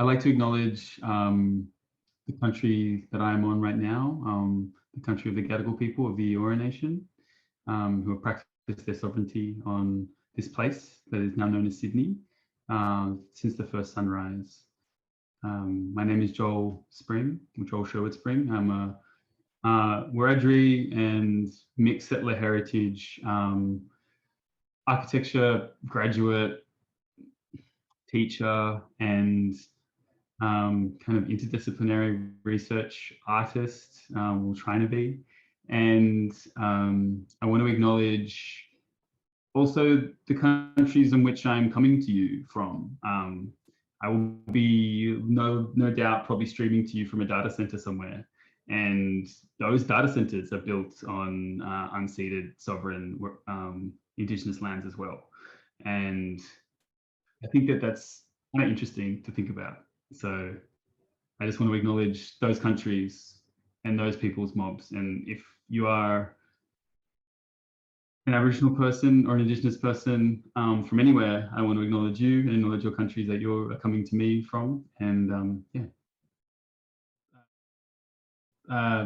I'd like to acknowledge the country that I'm on right now, the country of the Gadigal people of the Eora Nation, who have practiced their sovereignty on this place that is now known as Sydney since the first sunrise. My name is Joel Sherwood Spring. I'm a Warudjuri and mixed settler heritage architecture graduate, teacher, and kind of interdisciplinary research artist, or trying to be. And I want to acknowledge also the countries in which I'm coming to you from. I will be no doubt probably streaming to you from a data center somewhere. And those data centers are built on unceded sovereign Indigenous lands as well. And I think that that's kind of interesting to think about. So I just want to acknowledge those countries and those people's mobs. And if you are an Aboriginal person or an Indigenous person from anywhere, I want to acknowledge you and acknowledge your countries that you're coming to me from. And yeah.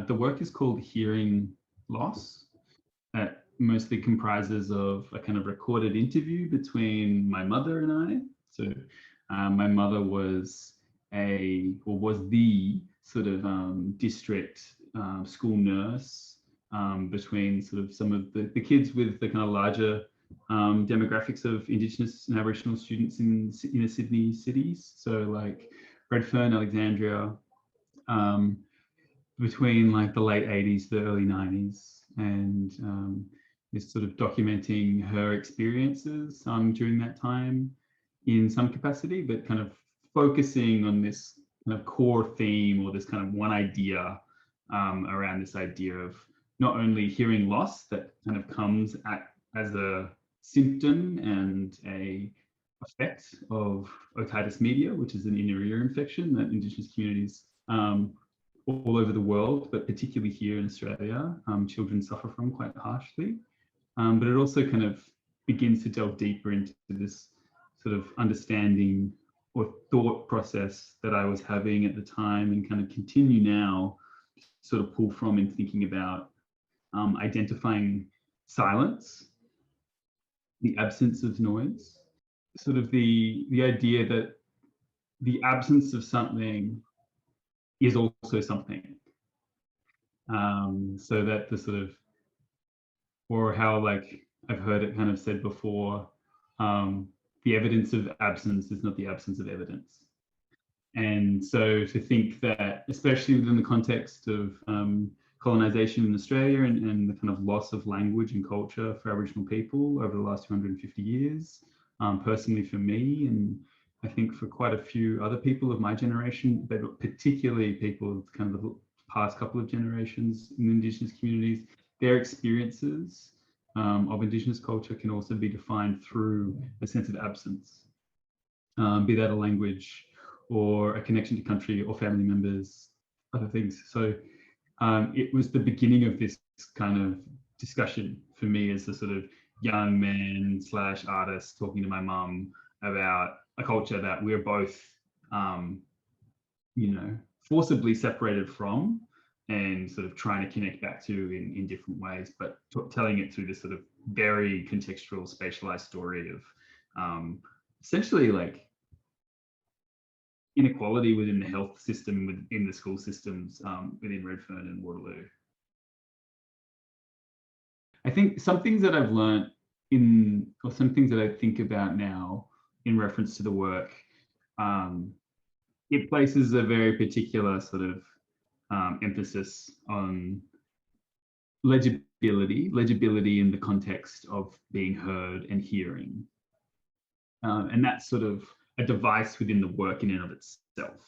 The work is called Hearing Loss. That mostly comprises of a kind of recorded interview between my mother and I. So my mother was the sort of district school nurse between sort of some of the kids with the kind of larger demographics of Indigenous and Aboriginal students in inner Sydney cities. So like Redfern, Alexandria, between like the late 80s, the early 90s, and is sort of documenting her experiences during that time in some capacity, but kind of focusing on this kind of core theme or this kind of one idea around this idea of not only hearing loss that kind of comes as a symptom and a effect of otitis media, which is an inner ear infection that Indigenous communities all over the world, but particularly here in Australia, children suffer from quite harshly. But it also kind of begins to delve deeper into this sort of understanding or thought process that I was having at the time and kind of continue now to sort of pull from in thinking about identifying silence, the absence of noise, sort of the idea that the absence of something is also something. So that the sort of, or how like I've heard it kind of said before, the evidence of absence is not the absence of evidence. And so to think that, especially within the context of colonization in Australia and the kind of loss of language and culture for Aboriginal people over the last 250 years, personally for me, and I think for quite a few other people of my generation, but particularly people of kind of the past couple of generations in Indigenous communities, their experiences of Indigenous culture can also be defined through a sense of absence, be that a language or a connection to country or family members, other things. So it was the beginning of this kind of discussion for me as a sort of young man / artist talking to my mum about a culture that we're both, forcibly separated from and sort of trying to connect back to in different ways, but telling it through this sort of very contextual, spatialized story of essentially like inequality within the health system, within the school systems, within Redfern and Waterloo. I think some things that I've learned or some things that I think about now in reference to the work, it places a very particular sort of emphasis on legibility in the context of being heard and hearing. And that's sort of a device within the work in and of itself.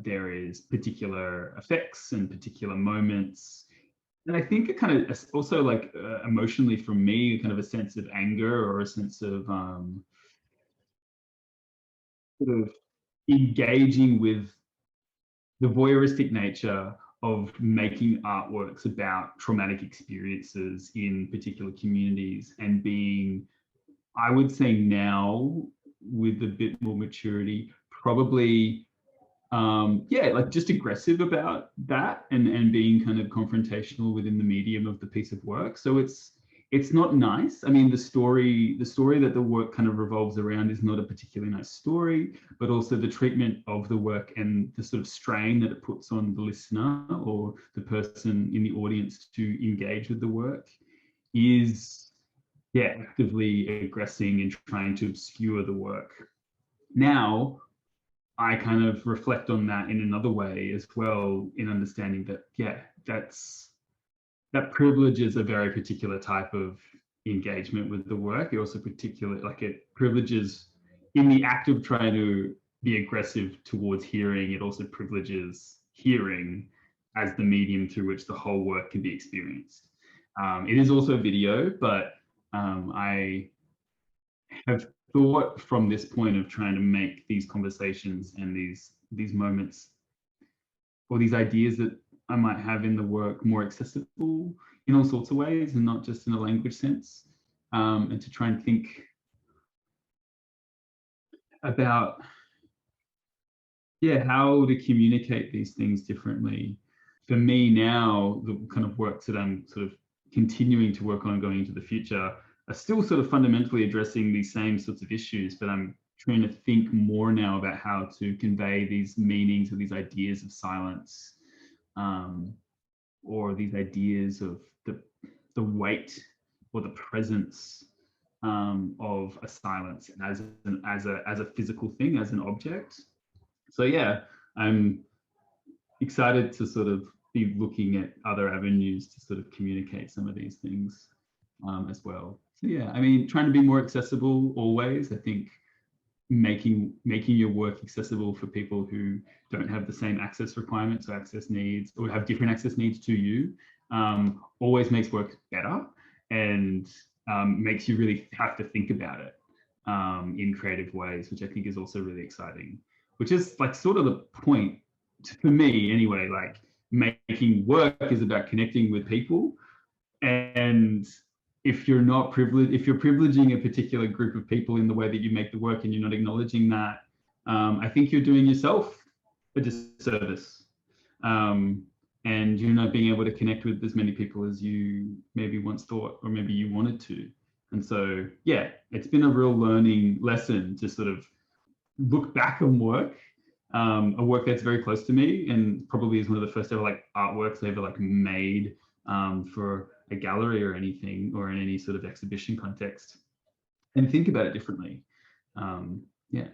There is particular effects and particular moments. And I think it kind of also like emotionally for me, kind of a sense of anger or a sense of sort of engaging with the voyeuristic nature of making artworks about traumatic experiences in particular communities and being, I would say now, with a bit more maturity, probably yeah, like just aggressive about that, and being kind of confrontational within the medium of the piece of work. So it's not nice. I mean, the story that the work kind of revolves around is not a particularly nice story, but also the treatment of the work and the sort of strain that it puts on the listener or the person in the audience to engage with the work is, yeah, actively aggressing and trying to obscure the work. Now, I kind of reflect on that in another way as well, in understanding that, yeah, that privileges a very particular type of engagement with the work. It also it privileges, in the act of trying to be aggressive towards hearing, it also privileges hearing as the medium through which the whole work can be experienced. It is also video, but I have thought from this point of trying to make these conversations and these moments or these ideas that I might have in the work more accessible in all sorts of ways and not just in a language sense, and to try and think about, yeah, how to communicate these things differently. For me now, the kind of work that I'm sort of continuing to work on going into the future are still sort of fundamentally addressing these same sorts of issues, but I'm trying to think more now about how to convey these meanings or these ideas of silence, or these ideas of the weight or the presence of a silence as a physical thing, as an object. So yeah, I'm excited to sort of be looking at other avenues to sort of communicate some of these things as well. So yeah, I mean, trying to be more accessible always. I think making your work accessible for people who don't have the same access requirements or access needs, or have different access needs to you, always makes work better, and makes you really have to think about it in creative ways, which I think is also really exciting. Which is like sort of the point for me anyway. Like, making work is about connecting with people, and if you're not privileged, if you're privileging a particular group of people in the way that you make the work and you're not acknowledging that, I think you're doing yourself a disservice, and you're not being able to connect with as many people as you maybe once thought or maybe you wanted to. And so yeah, it's been a real learning lesson to sort of look back on work, a work that's very close to me and probably is one of the first ever like artworks I ever like made for a gallery or anything, or in any sort of exhibition context, and think about it differently. Yeah,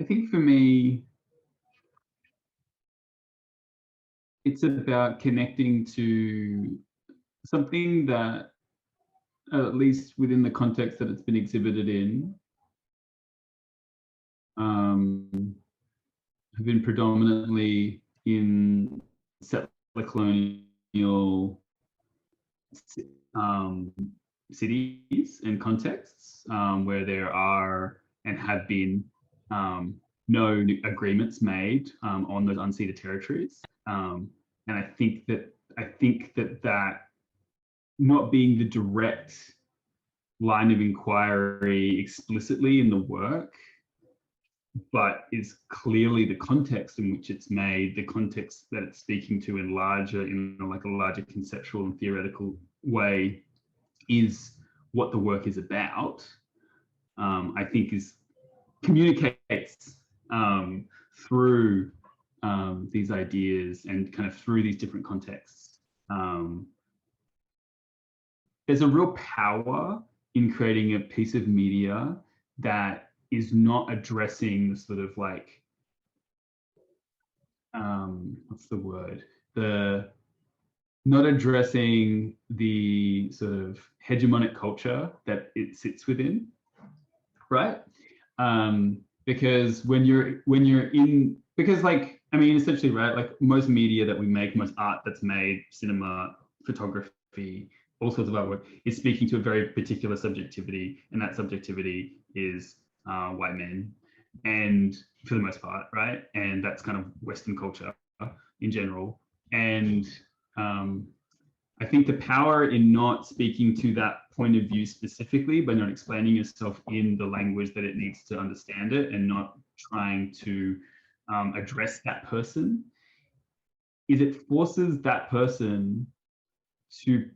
I think for me, it's about connecting to something that, at least within the context that it's been exhibited in, have been predominantly in settler colonial cities and contexts, where there are and have been no agreements made on those unceded territories. And I think that not being the direct line of inquiry explicitly in the work, but is clearly the context in which it's made, the context that it's speaking to in like a larger conceptual and theoretical way, is what the work is about. I think communicates through these ideas and kind of through these different contexts. There's a real power in creating a piece of media that is not addressing the sort of like, what's the word? Not addressing the sort of hegemonic culture that it sits within, right? Because because like, I mean, essentially, right, like most media that we make, most art that's made, cinema, photography, all sorts of artwork, is speaking to a very particular subjectivity, and that subjectivity is white men, and for the most part, right? And that's kind of Western culture in general. And I think the power in not speaking to that point of view specifically, but not explaining yourself in the language that it needs to understand it, and not trying to address that person, is it forces that person to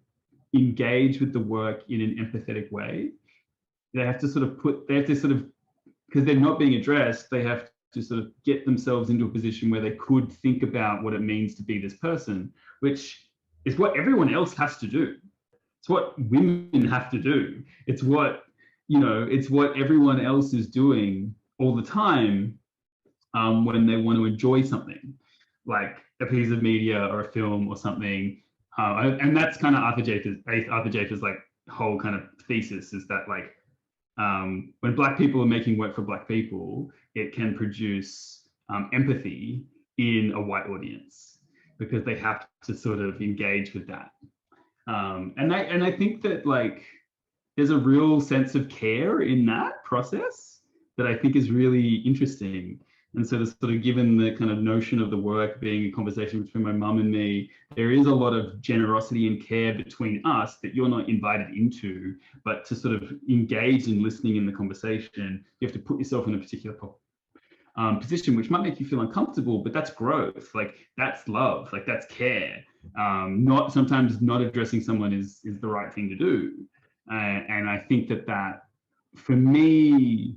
engage with the work in an empathetic way. They have to sort of because they're not being addressed, they have to sort of get themselves into a position where they could think about what it means to be this person, which is what everyone else has to do. It's what women have to do. It's what, it's what everyone else is doing all the time when they want to enjoy something, like a piece of media or a film or something. And that's kind of Arthur Jafer's like whole kind of thesis, is that like when Black people are making work for Black people, it can produce empathy in a white audience because they have to sort of engage with that. And I think that like there's a real sense of care in that process that I think is really interesting. And so, sort of given the kind of notion of the work being a conversation between my mum and me, there is a lot of generosity and care between us that you're not invited into, but to sort of engage in listening in the conversation, you have to put yourself in a particular position, which might make you feel uncomfortable, but that's growth. Like that's love, like that's care. Not sometimes not addressing someone is the right thing to do. And I think that for me,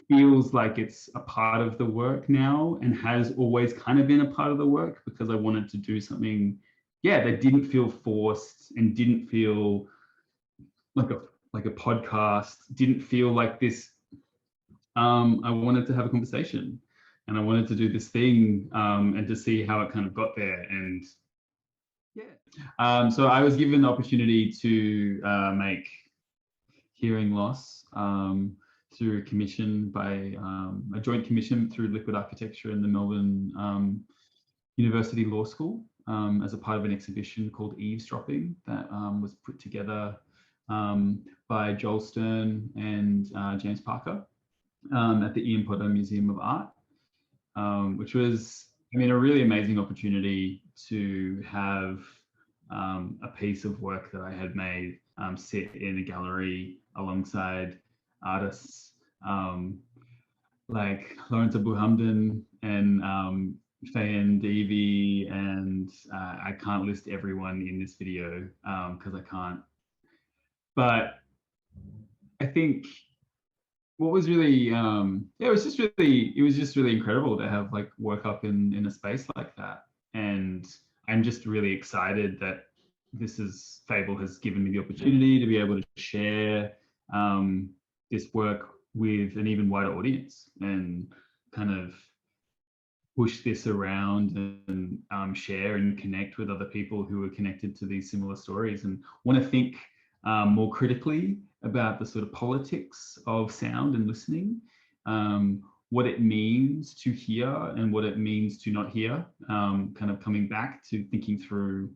feels like it's a part of the work now, and has always kind of been a part of the work, because I wanted to do something, that didn't feel forced and didn't feel like a podcast, didn't feel like this. I wanted to have a conversation, and I wanted to do this thing, and to see how it kind of got there. And so I was given the opportunity to make hearing loss through a commission by a joint commission through Liquid Architecture and the Melbourne University Law School, as a part of an exhibition called Eavesdropping that was put together by Joel Stern and James Parker at the Ian Potter Museum of Art, which was, a really amazing opportunity to have a piece of work that I had made sit in a gallery alongside artists like Lawrence Abu Hamdan and Fayen Devi, and I can't list everyone in this video because I can't. But I think what was really, it was just really incredible to have like work up in a space like that. And I'm just really excited that Fable has given me the opportunity to be able to share this work with an even wider audience, and kind of push this around and share and connect with other people who are connected to these similar stories, and want to think more critically about the sort of politics of sound and listening, what it means to hear and what it means to not hear, kind of coming back to thinking through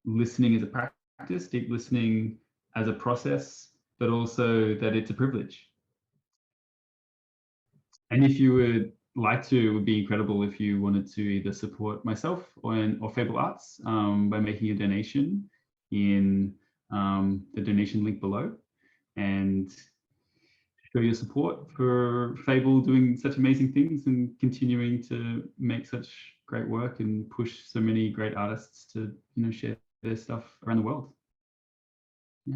listening as a practice, deep listening as a process, but also that it's a privilege. And if you would like to, it would be incredible if you wanted to either support myself or Fable Arts by making a donation in the donation link below, and show your support for Fable doing such amazing things and continuing to make such great work and push so many great artists to share their stuff around the world. Yeah.